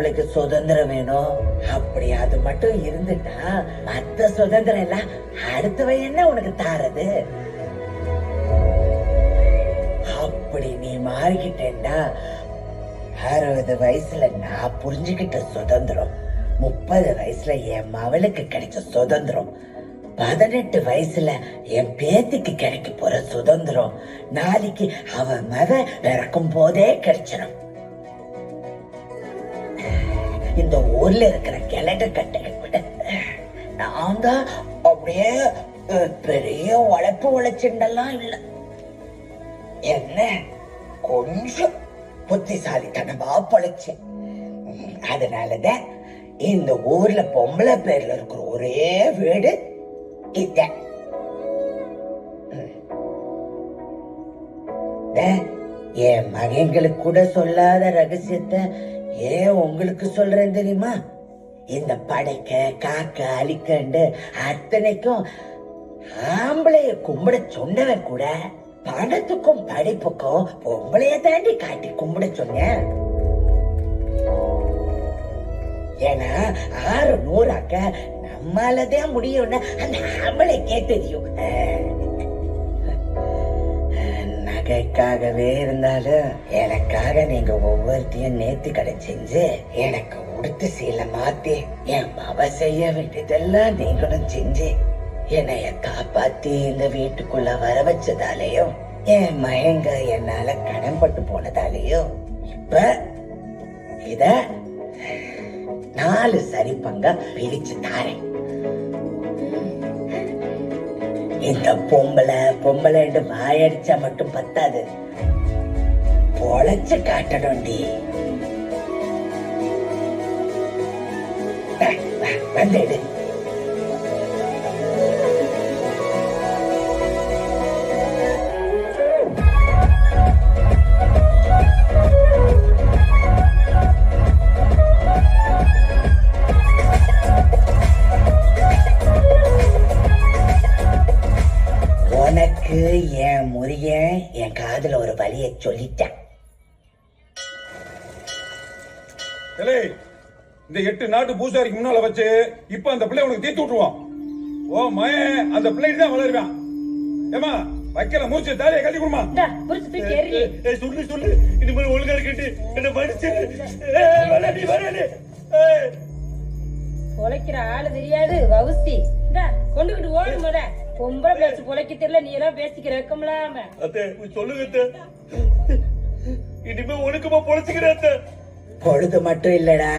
அவளுக்கு சுதந்திரம் வேணும். அப்படி அது மட்டும் இருந்துட்டா மத்த சுதந்திரம் எல்லாம் அடுத்தவ என்ன உனக்கு தாரது? அப்படி நீ மாறிக்கிட்டேன்டா 60 வயசுல நான் புரிஞ்சுக்கிட்ட சுதந்திரம் 30 வயசுல என் மவளுக்கு கிடைச்ச சுதந்திரம் 18 வயசுல என் பேத்திக்கு கிடைக்க போற சுதந்திரம் நாளைக்கு அவ மக பிறக்கும் போதே கிடைச்சிடும். இந்த ஊர்ல இருக்கிற கிழட்டு கட்டைகள் விட நான் தான் அப்படியே பெரிய உழைப்பு உழைச்சுண்டெல்லாம் இல்ல. என்ன கொஞ்சம் புத்திசாலித்தனமா பொழைச்சேன். அதனாலதான் இந்த ஊர்ல பொம்பளை பேர்ல இருக்கிற ஒரே வீடு இத. என் மகன்களுக்கு கூட சொல்லாத ரகசியத்தை ஏன் உங்களுக்கு சொல்றேன் தெரியுமா? இந்த படைக்க காக்க அழிக்கண்டு அத்தனைக்கும் ஆம்பளைய கும்பிட சொன்னவன் கூட பணத்துக்கும் படிப்புக்கும் பொம்பளைய தாண்டி காட்டி கும்பிட சொன்ன. ஏன்னா 600 நம்மாலதான் முடியும்னு அந்த ஆம்பளைக்கே தெரியும். நகைக்காகவே இருந்தாலும் எனக்காக நீங்க ஒவ்வொருத்தையும் நேர்த்தி கடை செஞ்சு எனக்கு உடுத்து சீலை மாத்தி என் மவ செய்ய வேண்டியதெல்லாம் நீங்களும் செஞ்சு என்னைய காப்பாத்தி இந்த வீட்டுக்குள்ள வர வச்சதாலேயும் என் மயங்க என்னால கடன்பட்டு போனதாலேயும் இப்ப இத 4 சரி பங்கா பிரிச்சு தாரேன். இந்த பொம்பளை வாயடிச்சா மட்டும் பத்தாது, பொழைச்சு காட்டணும்டி. வந்துடு. உனக்கு என் முறிய என் காதுல ஒரு வழிய சொல்லிட்டேன். இந்த 8 நாட்டு பூசாரிக்கு முன்னால வச்சு இப்ப அந்த பிள்ளை உனக்கு தீர்த்து விட்டுருவான். ஓ மயன் அந்த பிள்ளைக்கு தான் வளருவான். ஏமா வைக்கல மூச்சு தாலியை கட்டி கொடுமா. சொல்லு சொல்லு இனிமேல் ஒழுங்கா இருக்கட்டு என்ன படிச்சு பொழைக்கிற ஆளு தெரியாது வவுசி கொண்டுகிட்டு ஓடு முத. பொம்பளை பேச்சு பொழைக்க தெரியல, நீ எல்லாம் பேசிக்கிற வைக்கலாம. சொல்லுங்க இனிமே ஒழுக்கமா பொழைச்சுக்கிற. பொழுது மட்டும் இல்லடா,